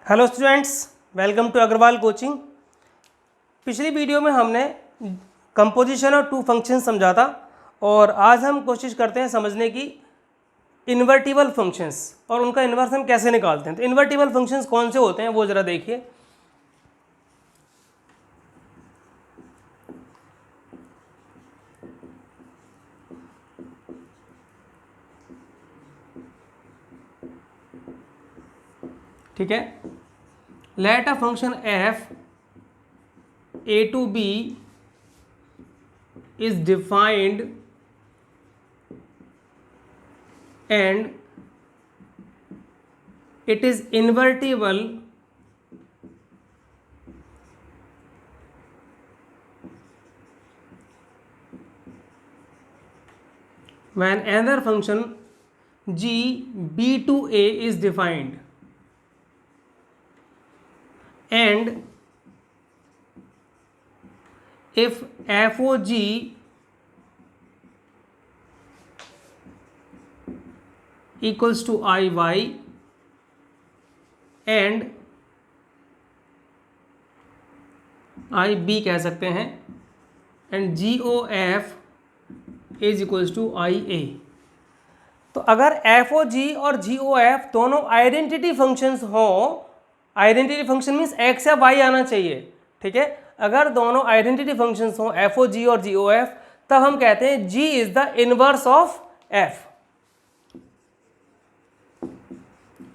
Hello students, welcome to Agarwal coaching. पिछली video में हमने कंपोजिशन और टू फंक्शन समझा था और आज हम कोशिश करते हैं समझने की इन्वर्टिबल फंक्शंस और उनका इन्वर्स हम कैसे निकालते हैं। तो इन्वर्टिबल फंक्शंस कौन से होते हैं वो ज़रा देखिए। ठीक है, let a function f a to b is defined and it is invertible when another function g b to a is defined and if fog equals to iy and ib कह सकते हैं and gof is equals to ia। तो अगर fog और gof दोनों identity functions हों, identity function means x या y आना चाहिए। ठीक है, अगर दोनों आइडेंटिटी फंक्शंस हों fog और gof, तब हम कहते हैं g is the inverse of f।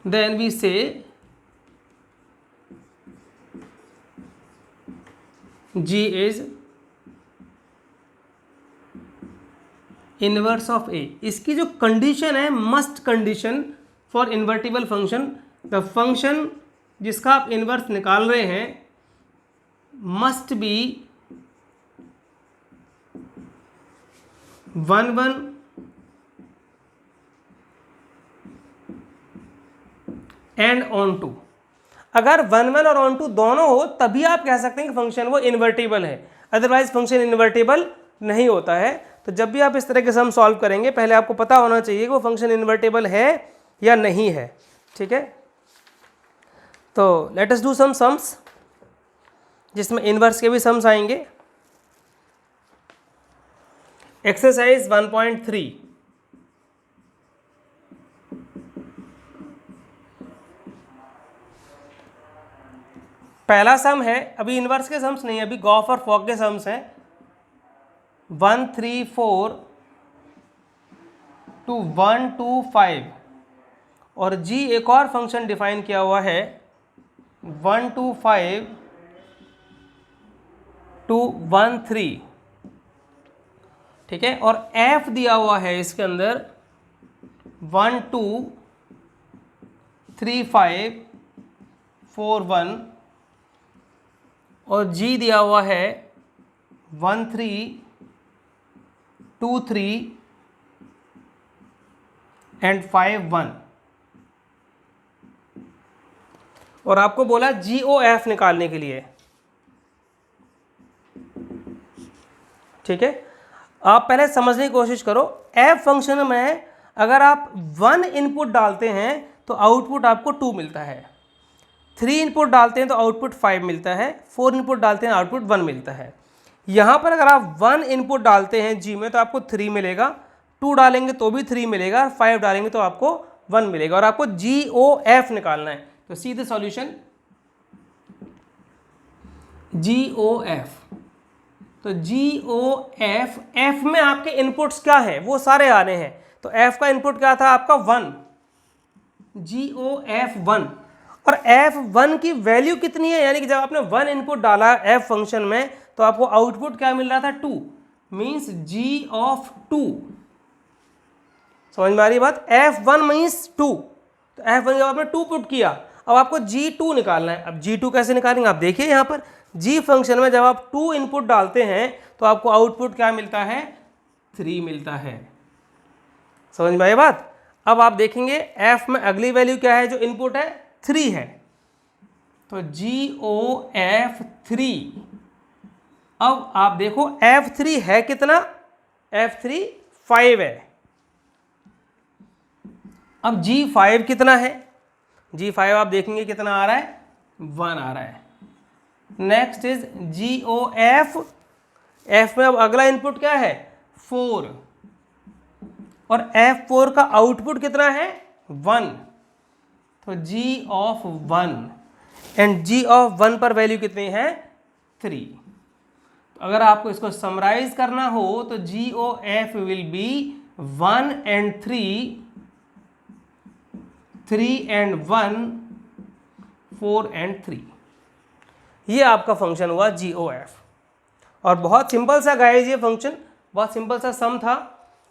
Then we say g is inverse of a। इसकी जो कंडीशन है, must condition for invertible function, the function जिसका आप इन्वर्स निकाल रहे हैं must be 1 1 and onto. अगर 1 1 और ऑन टू दोनों हो तभी आप कह सकते हैं कि फंक्शन वो इन्वर्टिबल है, अदरवाइज फंक्शन इन्वर्टिबल नहीं होता है। तो जब भी आप इस तरह के सम सॉल्व करेंगे पहले आपको पता होना चाहिए कि वो फंक्शन इन्वर्टिबल है या नहीं है। ठीक है, तो let us do some sums जिसमें इन्वर्स के भी सम्स आएंगे। एक्सरसाइज 1.3, पहला सम है, अभी इन्वर्स के सम्स नहीं, अभी गॉफ और फॉक के सम्स हैं। 1 3 4 to 1 2 5 और g एक और फंक्शन डिफाइन किया हुआ है 1 2 5 to 1 3। ठीक है, और f दिया हुआ है इसके अंदर 1 2 3 5 4 1 और g दिया हुआ है 1 3 2 3 एंड 5 1 और आपको बोला GOF निकालने के लिए। ठीक है, आप पहले समझने की कोशिश करो। f फंक्शन में अगर आप 1 इनपुट डालते हैं तो आउटपुट आपको 2 मिलता है, 3 इनपुट डालते हैं तो आउटपुट 5 मिलता है, 4 इनपुट डालते हैं आउटपुट 1 मिलता है। यहाँ पर अगर आप 1 इनपुट डालते हैं g में तो आपको 3 मिलेगा, 2 डालेंगे तो भी 3 मिलेगा, 5 डालेंगे तो आपको 1 मिलेगा और आपको GOF निकालना है। तो सी द सॉल्यूशन GOF। तो GOF, F में आपके इनपुट्स क्या है वो सारे आ रहे हैं। तो F का इनपुट क्या था आपका 1, GOF 1 और F1 की वैल्यू कितनी है, यानी कि जब आपने 1 इनपुट डाला F फंक्शन में तो आपको आउटपुट क्या मिल रहा था 2, मीन्स G ऑफ 2। समझ में आ रही बात? F1 मीन्स 2, तो F1 जब आपने 2 पुट किया अब आपको G2 निकालना है। अब G2 कैसे निकालेंगे आप देखिए, यहाँ पर G फंक्शन में जब आप 2 इनपुट डालते हैं तो आपको आउटपुट क्या मिलता है 3 मिलता है। समझ में आई बात? अब आप देखेंगे F में अगली वैल्यू क्या है, जो इनपुट है 3 है, तो GOF 3। अब आप देखो F3 है कितना, F3 5 है। अब G5 कितना है, G5 आप देखेंगे कितना आ रहा है 1 आ रहा है। नेक्स्ट इज GOF, F में अब अगला इनपुट क्या है 4, और F4 का आउटपुट कितना है 1, तो G of 1 and G of 1 पर वैल्यू कितनी है 3। तो अगर आपको इसको समराइज करना हो तो GOF will be 1 and 3, 3 and 1, 4 and 3। ये आपका फंक्शन हुआ GOF। और बहुत सिंपल सा गाइस ये फंक्शन, बहुत सिंपल सा सम था।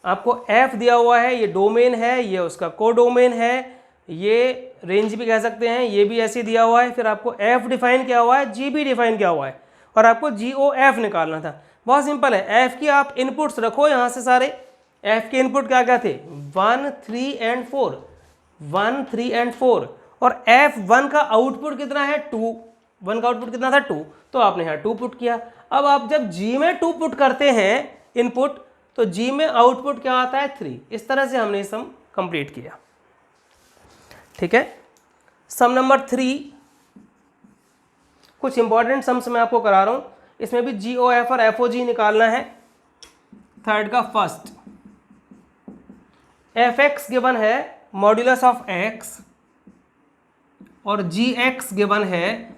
आपको F दिया हुआ है, ये डोमेन है, ये उसका कोडोमेन है, ये रेंज भी कह सकते हैं, ये भी ऐसे दिया हुआ है। फिर आपको F डिफाइन किया हुआ है, G भी डिफाइन किया हुआ है, और आपको GOF निकालना था। बहुत सिंपल है। F की आप इनपुट्स रखो यहाँ से सारे। F के इनपुट क्या क्या थे 1, 3 and 4, 1, 3 and 4, और F1 का आउटपुट कितना है 2, 1 का आउटपुट कितना था 2, तो आपने यहाँ 2 पुट किया। अब आप जब G में 2 पुट करते हैं इनपुट, तो G में आउटपुट क्या आता है 3। इस तरह से हमने सम कंप्लीट किया। ठीक है, सम नंबर 3, कुछ इंपॉर्टेंट सम्स मैं आपको करा रहा हूं, इसमें भी GOF और FOG निकालना है। थर्ड का फर्स्ट, fx गिवन है मॉड्यूलस ऑफ x, और gx गिवन है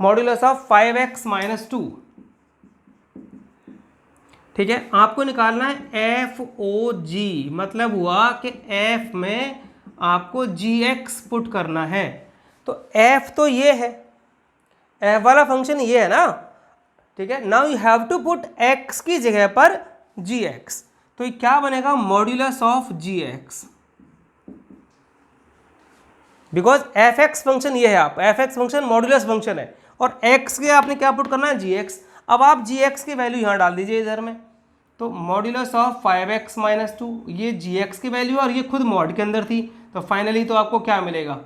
मॉड्यूलस ऑफ 5x माइनस 2। ठीक है, आपको निकालना है FOG, मतलब हुआ कि F में आपको GX पुट करना है। तो F तो ये है, F वाला फंक्शन ये है ना। ठीक है, now you have to put X की जगह पर GX, तो ये क्या बनेगा modulus of GX, because fx function ये है, आप fx फंक्शन मॉड्यूलस फंक्शन है, और x के आपने क्या पुट करना है gx। अब आप gx की वैल्यू यहाँ डाल दीजिए इधर में, तो मॉड्यूलस ऑफ 5x माइनस 2, ये gx की वैल्यू और ये खुद मॉड के अंदर थी, तो फाइनली तो आपको क्या मिलेगा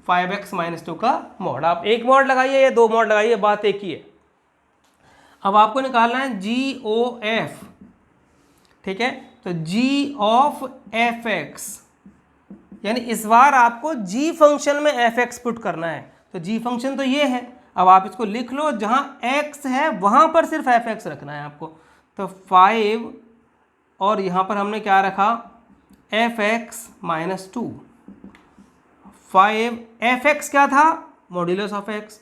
5x माइनस 2 का मॉड। आप एक मॉड लगाइए या 2 मॉड लगाइए, बात एक ही है। अब आपको निकालना है GOF। ठीक है, तो G ऑफ fx, यानी इस बार आपको g फंक्शन में fx पुट करना है। तो g फंक्शन तो ये है, अब आप इसको लिख लो, जहां x है वहां पर सिर्फ fx रखना है आपको। तो 5, और यहां पर हमने क्या रखा fx माइनस 2, 5 fx क्या था मॉड्यूलस ऑफ x,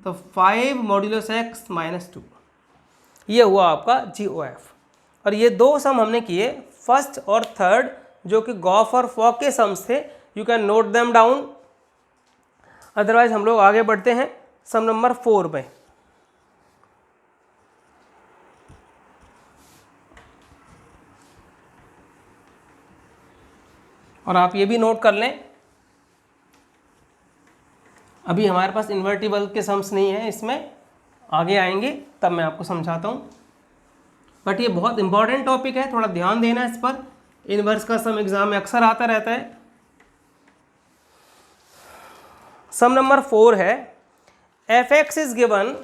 तो 5 मॉड्यूलस x माइनस 2, ये हुआ आपका GOF। और ये 2 सम हमने किए, फर्स्ट और थर्ड, जो कि गॉफ और फॉक के सम्स थे। You can note them down, otherwise हम लोग आगे बढ़ते हैं सम नंबर 4 में। और आप ये भी नोट कर लें, अभी हमारे पास इन्वर्टिबल के सम्स नहीं है, इसमें आगे आएंगे तब मैं आपको समझाता हूँ। बट ये बहुत इंपॉर्टेंट टॉपिक है, थोड़ा ध्यान देना इस पर। इनवर्स का सम एग्जाम में अक्सर आता रहता है। सम नंबर 4 है, fx is given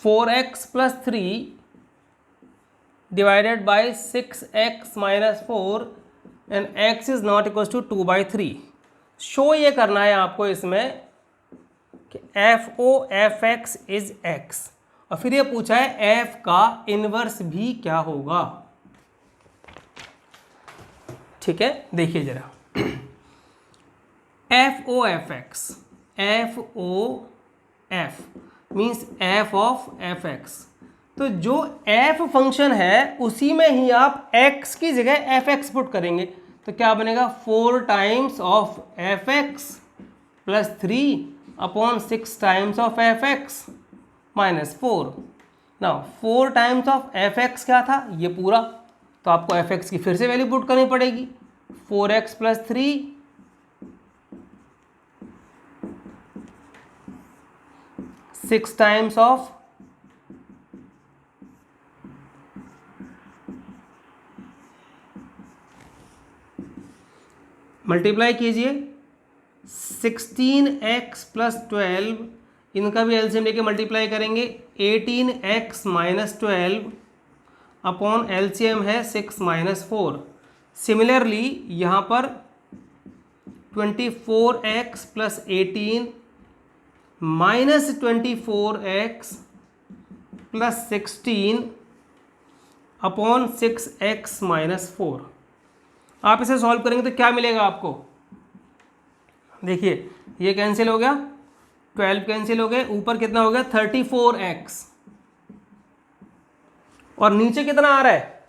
4x plus 3 divided by 6x minus 4 and x is not equal to 2/3। Show ये करना है आपको इसमें कि FOFX इज x, और फिर ये पूछा है f का इनवर्स भी क्या होगा। ठीक है, देखिए जरा FOFX, FOF means f of fx, तो जो f फंक्शन है उसी में ही आप x की जगह fx पुट करेंगे, तो क्या बनेगा 4 times of fx plus 3 upon 6 times of fx minus 4। Now 4 times of fx क्या था ये पूरा, तो आपको fx की फिर से वैल्यू पुट करनी पड़ेगी, 4x plus 3 6 times of multiply कीजिए 16x प्लस 12, इनका भी एलसीएम लेके मल्टीप्लाई करेंगे 18x माइनस 12 अपॉन एलसीएम है 6 माइनस 4, सिमिलरली यहाँ पर 24x plus 18 minus 24x plus 16 upon 6x minus 4। आप इसे सॉल्व करेंगे तो क्या मिलेगा आपको? देखिए ये कैंसिल हो गया, 12 कैंसिल हो गए, ऊपर कितना हो गया 34x, और नीचे कितना आ रहा है,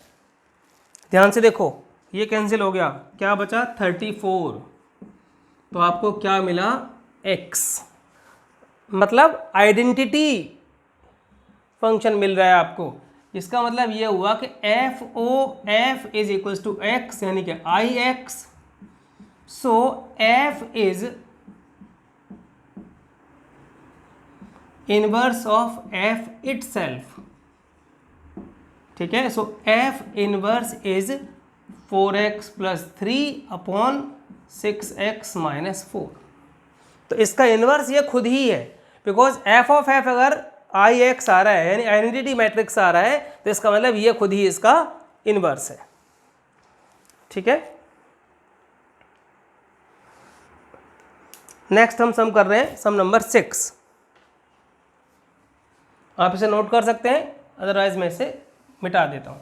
ध्यान से देखो, ये कैंसिल हो गया, क्या बचा 34। तो आपको क्या मिला x, मतलब आइडेंटिटी फंक्शन मिल रहा है आपको। इसका मतलब ये हुआ कि f is equals to x यानी कि ix, so f is inverse of f itself. ठीक है, so f inverse is 4x plus 3 upon 6x minus 4। तो इसका इनवर्स ये खुद ही है, बिकॉज f ऑफ f अगर ix आ रहा है यानी आइडेंटिटी मैट्रिक्स आ रहा है, तो इसका मतलब ये खुद ही इसका इनवर्स है। ठीक है, नेक्स्ट हम सम कर रहे हैं, सम नंबर 6। आप इसे नोट कर सकते हैं, अदरवाइज मैं इसे मिटा देता हूं।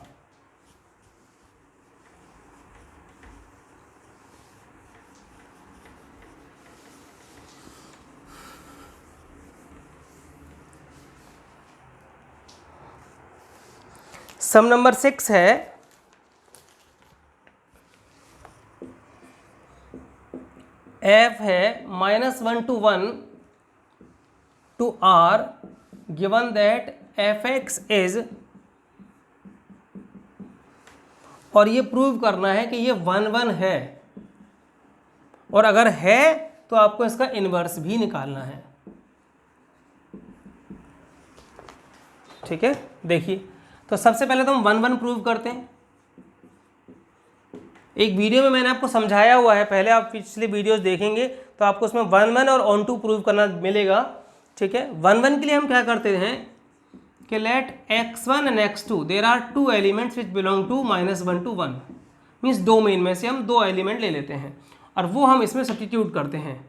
सम नंबर 6 है f है -1 to 1 to r given that fx is, और ये प्रूव करना है कि ये 1 1 है, और अगर है तो आपको इसका इनवर्स भी निकालना है। ठीक है, देखिए तो सबसे पहले तो हम 1 1 प्रूव करते हैं। एक वीडियो में मैंने आपको समझाया हुआ है, पहले आप पिछले वीडियोस देखेंगे तो आपको उसमें 1 1 और ऑन टू प्रूव करना मिलेगा। ठीक है, 1 1 के लिए हम क्या करते हैं कि let x1 and x2 there are 2 elements which belong to -1 to 1, means domain में से हम 2 एलिमेंट ले लेते हैं और वो हम इसमें सब्स्टिट्यूट करते हैं।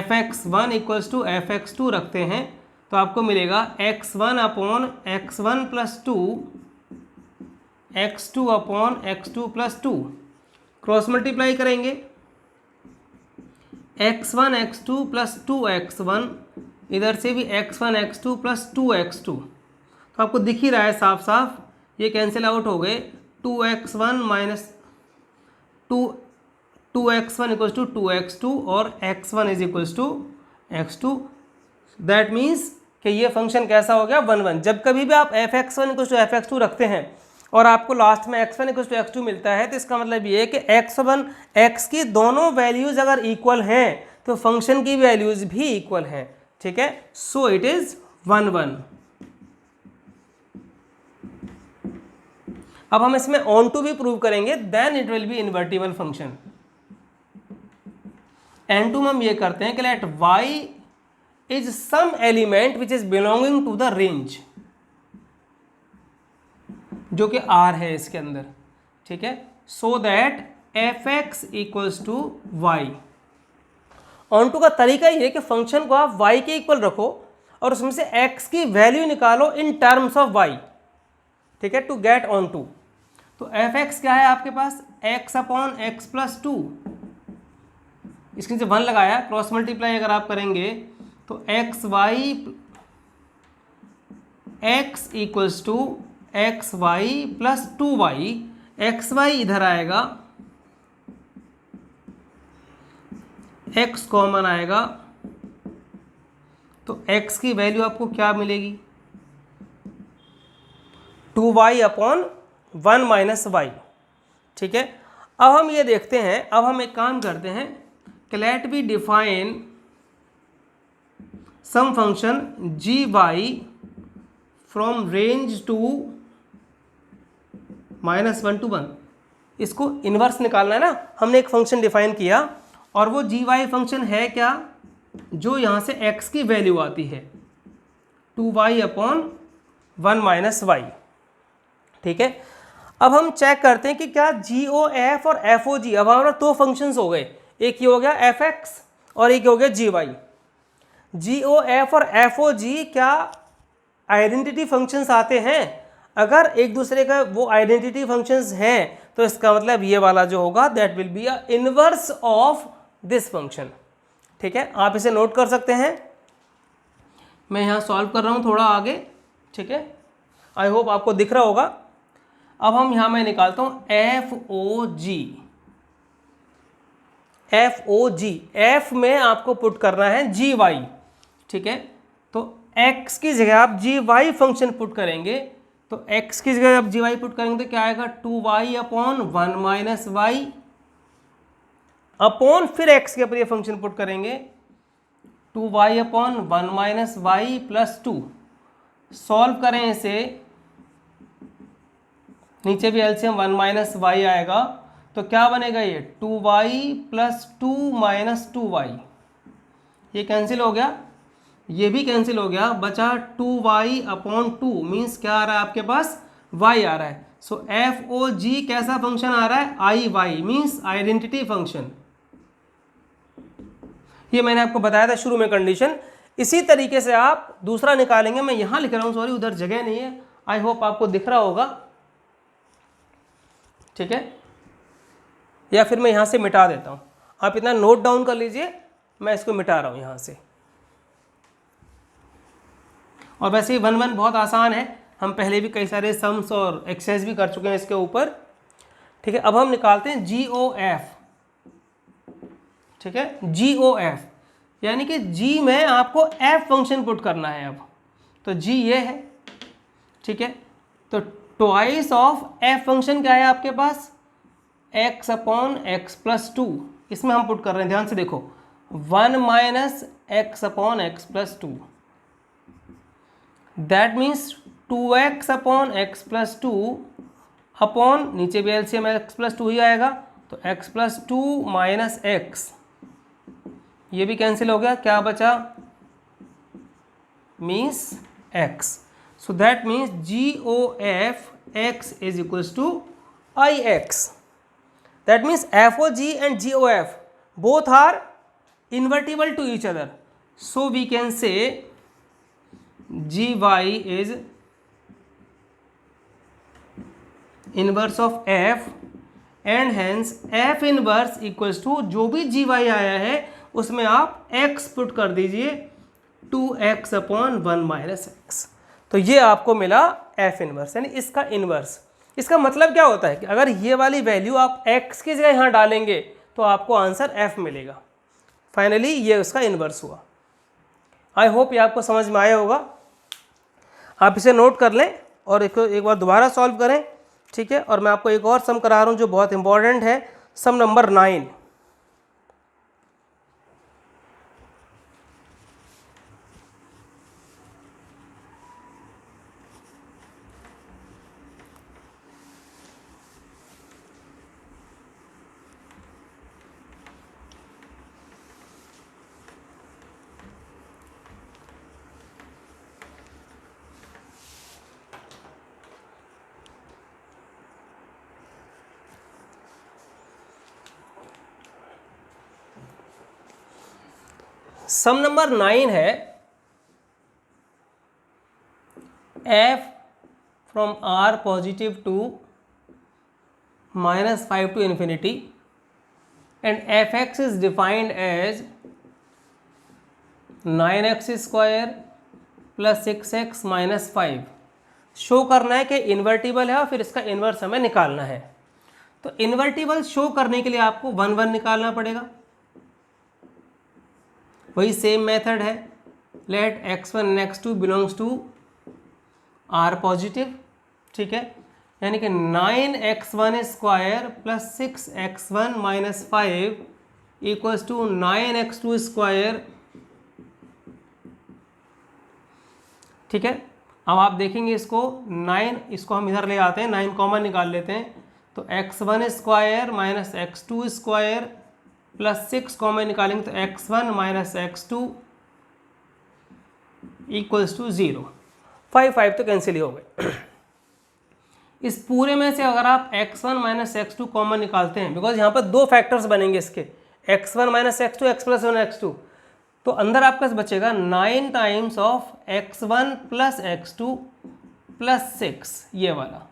fx1 इक्वल्स टू fx2 रखते हैं, तो आपको मिलेगा x1 upon x1 plus 2, x2 upon x2 plus 2, cross multiply करेंगे x1 x2 प्लस 2x1, इधर से भी x1 x2 प्लस 2x2, तो आपको दिख ही रहा है साफ साफ, ये कैंसिल आउट हो गए, 2x1 minus 2x1 equals to 2x2 और x1 is equals to x2। That means कि ये फंक्शन कैसा हो गया 1 1। जब कभी भी आप fx1 इक्वल्स टू fx2 रखते हैं और आपको लास्ट में x1 इक्वल्स टू x2 मिलता है, तो इसका मतलब ये है कि x1 x की दोनों वैल्यूज अगर इक्वल हैं तो फंक्शन की वैल्यूज भी इक्वल हैं। ठीक है, सो इट इज 1 1। अब हम इसमें ऑन टू भी प्रूव करेंगे, then it will be invertible function. Onto में हम ये करते हैं कि let y is some element which is belonging to the range, जो कि r है इसके अंदर। ठीक है, so that fx equals to y। Onto का तरीका ये है कि फंक्शन को आप y के इक्वल रखो और उसमें से x की वैल्यू निकालो इन टर्म्स ऑफ y। ठीक है, टू गेट ऑन टू। तो fx क्या है आपके पास, x अपॉन x प्लस 2, इसके नीचे 1 लगाया, क्रॉस मल्टीप्लाई अगर आप करेंगे तो x equals to xy plus 2y, xy इधर आएगा, x कॉमन आएगा, तो x की वैल्यू आपको क्या मिलेगी 2y अपॉन 1 माइनस y। ठीक है, अब हम ये देखते हैं, अब हम एक काम करते हैं कि let be define some function gy from range to -1 to 1। इसको इन्वर्स निकालना है ना, हमने एक फंक्शन डिफाइन किया और वो gy फंक्शन है क्या, जो यहाँ से x की वैल्यू आती है 2y अपॉन 1 माइनस y। ठीक है, अब हम चेक करते हैं कि क्या GOF और FOG, अब हमारा दो फंक्शंस हो गए, एक ये हो गया fx और एक हो गया gy। GOF और FOG क्या आइडेंटिटी फंक्शंस आते हैं? अगर एक दूसरे का वो आइडेंटिटी फंक्शंस हैं तो इसका मतलब ये वाला जो होगा that will be a inverse of this function. ठीक है, आप इसे नोट कर सकते हैं। मैं यहाँ सॉल्व कर रहा हूँ थोड़ा आगे। ठीक है, आई होप आपको दिख रहा होगा। अब हम यहाँ मैं निकालता हूँ FOG। F में आपको पुट करना है GY। ठीक है, तो x की जगह आप GY फंक्शन पुट करेंगे, तो x की जगह आप GY पुट करेंगे तो क्या आएगा 2y upon 1 minus y upon फिर x के ऊपर ये फंक्शन पुट करेंगे 2y upon 1 minus y plus 2। Solve करें इसे, नीचे भी एलसीएम 1 माइनस वाई आएगा तो क्या बनेगा ये 2y प्लस 2 माइनस 2y, ये कैंसिल हो गया, ये भी कैंसिल हो गया, बचा 2y अपॉन 2 मीन्स क्या आ रहा है आपके पास y आ रहा है। सो FOG कैसा फंक्शन आ रहा है IY मीन्स आइडेंटिटी फंक्शन। ये मैंने आपको बताया था शुरू में कंडीशन। इसी तरीके से आप दूसरा निकालेंगे, मैं यहां लिख रहा हूं, सॉरी उधर जगह नहीं है, आई होप आपको दिख रहा होगा। ठीक है, या फिर मैं यहां से मिटा देता हूं, आप इतना नोट डाउन कर लीजिए, मैं इसको मिटा रहा हूं यहां से। और वैसे ही 1 1 बहुत आसान है, हम पहले भी कई सारे सम्स और एक्सरसाइज भी कर चुके हैं इसके ऊपर। ठीक है, अब हम निकालते हैं GOF। ठीक है, GOF यानी कि G में आपको F फंक्शन पुट करना है। अब तो G ये है। ठीक है, तो ट्वाइस ऑफ F फंक्शन क्या है आपके पास x अपॉन एक्स प्लस 2, इसमें हम पुट कर रहे हैं, ध्यान से देखो 1 minus x upon x plus 2, that means 2x upon x plus 2 upon नीचे भी एलसीएम एक्स प्लस 2 ही आएगा, तो x प्लस 2 माइनस एक्स, ये भी कैंसिल हो गया, क्या बचा means x। So that means GOF x is equals to IX. That means FOG and GOF both are invertible to each other. So we can say GY is inverse of F and hence F inverse equals to जो भी GY आया है उसमें आप x put कर दीजिए 2x upon 1 minus x, तो ये आपको मिला F इनवर्स यानी इसका इनवर्स। इसका मतलब क्या होता है कि अगर ये वाली वैल्यू आप x की जगह यहाँ डालेंगे तो आपको आंसर F मिलेगा। फाइनली ये उसका इनवर्स हुआ। आई होप ये आपको समझ में आया होगा। आप इसे नोट कर लें और एक बार दोबारा सॉल्व करें। ठीक है, और मैं आपको एक और सम करा रहा हूँ जो बहुत इंपॉर्टेंट है, सम नंबर 9। सम नंबर 9 है f from r positive to -5 to infinity and fx is defined as 9x square plus 6x minus 5। Show करना है कि इन्वर्टिबल है और फिर इसका इन्वर्स हमें निकालना है। तो इन्वर्टिबल शो करने के लिए आपको 1 1 निकालना पड़ेगा, वही सेम मेथड है। Let x1 and x2 belongs to r positive. ठीक है, यानी कि 9x1 square plus 6x1 minus 5 equals to 9x2 square. ठीक है, अब आप देखेंगे इसको 9, इसको हम इधर ले आते हैं, 9 कॉमन निकाल लेते हैं, तो x1 square minus x2 square plus 6 common निकालेंगे तो x1 minus x2 equals to 0। 5 5 तो कैंसिल ही हो गए। इस पूरे में से अगर आप x1 माइनस x2 कॉमन निकालते हैं, बिकॉज यहाँ पर दो फैक्टर्स बनेंगे इसके, x1 minus x2, x plus 1 x2, तो अंदर आपका बचेगा 9 times of x1 plus x2 plus 6, ये वाला,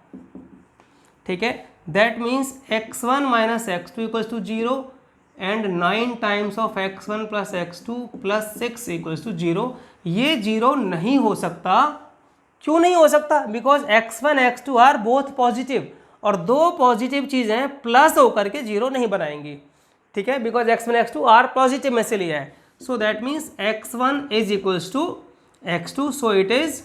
ठीक है। That means x1 minus x2 equals to 0 and 9 times of x1 plus x2 plus 6 equals to 0। ये 0 नहीं हो सकता। क्यों नहीं हो सकता? Because x1 x2 are both positive, और दो पॉजिटिव चीज़ें प्लस होकर के 0 नहीं बनाएंगी, ठीक है, because x1 x2 are positive में से लिया है। So that means x1 is equals to x2, so it is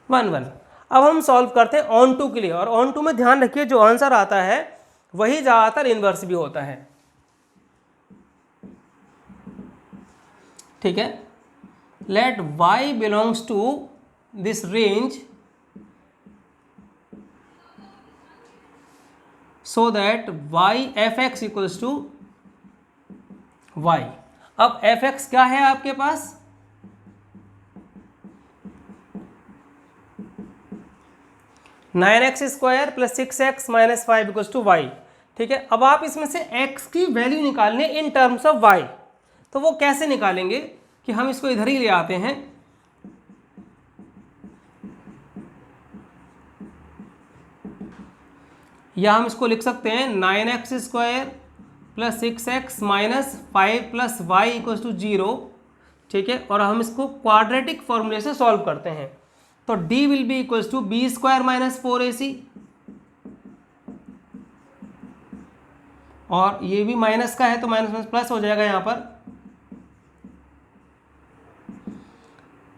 1 1। अब हम सॉल्व करते हैं ऑन टू के लिए, और ऑन टू में ध्यान रखिए जो आंसर आता है वही ज़्यादातर इन्वर्स भी होता है, ठीक है। Let y belongs to this range so that y f(x) equals to y। अब f(x) क्या है आपके पास? Nine x square plus 6x minus 5 equals to y, ठीक है। अब आप इसमें से x की वैल्यू निकालनी है इन टर्म्स ऑफ y, तो वो कैसे निकालेंगे कि हम इसको इधर ही ले आते हैं। या हम इसको लिख सकते हैं 9x square plus 6x minus 5 plus y equals to 0, ठीक है। और हम इसको क्वाड्रेटिक फॉर्मूले से सॉल्व करते हैं, तो d will be equals to b square minus 4ac, और ये भी माइनस का है तो माइनस माइनस प्लस हो जाएगा। यहाँ पर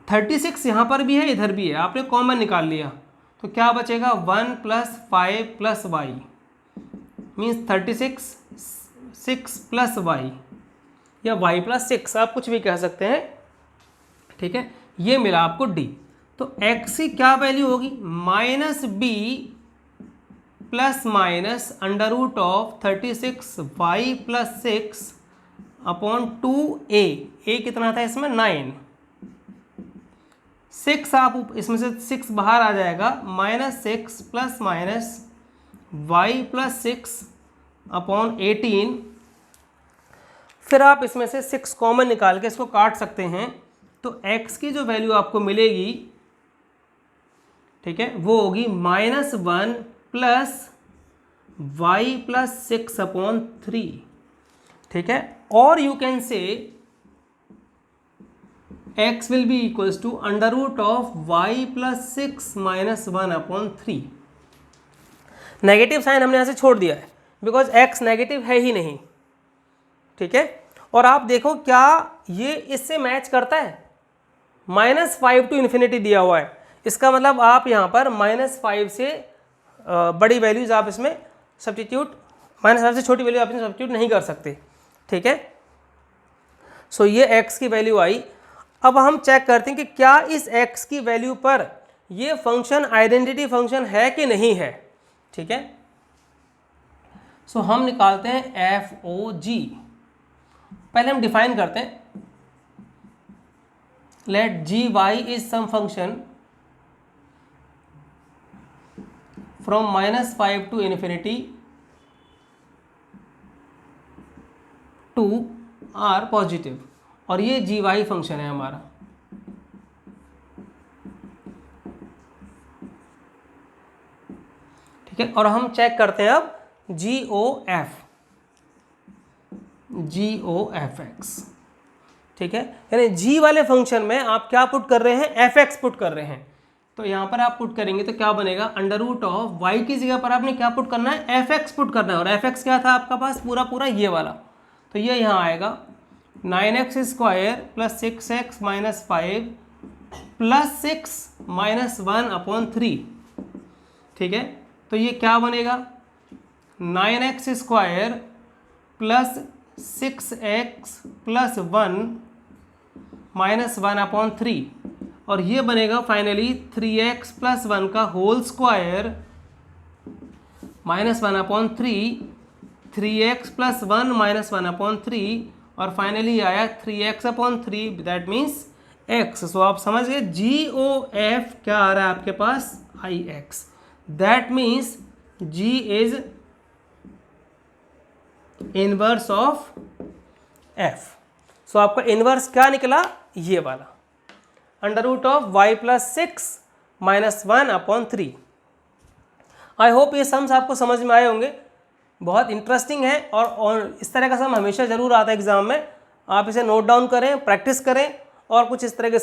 36 यहाँ पर भी है, इधर भी है, आपने कॉमन निकाल लिया, तो क्या बचेगा 1 plus 5 plus y means 36 6 plus y, या y प्लस 6, आप कुछ भी कह सकते हैं, ठीक है। ये मिला आपको d, तो x की क्या वैल्यू होगी? Minus b plus minus under root of 36y plus 6 upon 2a। a कितना था इसमें? 9। 6 आप इसमें से 6 बाहर आ जाएगा, minus 6 plus minus y plus 6 upon 18। फिर आप इसमें से 6 कॉमन निकाल के इसको काट सकते हैं, तो x की जो वैल्यू आपको मिलेगी, ठीक है, वो होगी -1 प्लस y प्लस 6 अपॉन 3, ठीक है। और you can say x will be equals to under root of y plus 6 minus 1 upon 3। Negative sign हमने यहाँ से छोड़ दिया है बिकॉज x नेगेटिव है ही नहीं, ठीक है। और आप देखो क्या ये इससे मैच करता है? -5 टू इन्फिनिटी दिया हुआ है, इसका मतलब आप यहाँ पर -5 से बड़ी वैल्यूज आप इसमें सब्स्टिट्यूट, -5 से छोटी वैल्यू आप इसमें सब्स्टिट्यूट नहीं कर सकते, ठीक है। सो ये x की वैल्यू आई। अब हम चेक करते हैं कि क्या इस x की वैल्यू पर ये फंक्शन आइडेंटिटी फंक्शन है कि नहीं है, ठीक है। सो हम निकालते हैं FOG। पहले हम डिफाइन करते हैं, let GY is some function from -5 to infinity to R positive, और ये GY फंक्शन है हमारा, ठीक है। और हम चेक करते हैं अब GOFX, ठीक है। यानी G वाले फंक्शन में आप क्या पुट कर रहे हैं? FX पुट कर रहे हैं, तो यहाँ पर आप पुट करेंगे तो क्या बनेगा? अंडर रूट ऑफ y की जगह पर आपने क्या पुट करना है? FX पुट करना है, और FX क्या था आपका पास? पूरा पूरा ये वाला, तो ये यहाँ आएगा 9x square plus 6x minus 5 plus 6 minus 1 upon 3, ठीक है। तो ये क्या बनेगा? 9x square plus 6x plus 1 minus 1 upon 3, और ये बनेगा फाइनली 3x प्लस 1 का whole square minus 1 upon 3, 3x plus 1 minus 1 upon 3, और फाइनली आया 3x upon 3। That means x. So आप समझ गए जी ओ एफ क्या आ रहा है आपके पास I x, that means g is inverse of f. So आपका इनवर्स क्या निकला, ये वाला under root of y plus 6 minus 1/3। I hope ये सम्स आपको समझ में आए होंगे, बहुत इंटरेस्टिंग है और इस तरह का सम हमेशा जरूर आता है एग्जाम में। आप इसे नोट डाउन करें, प्रैक्टिस करें और कुछ इस तरह के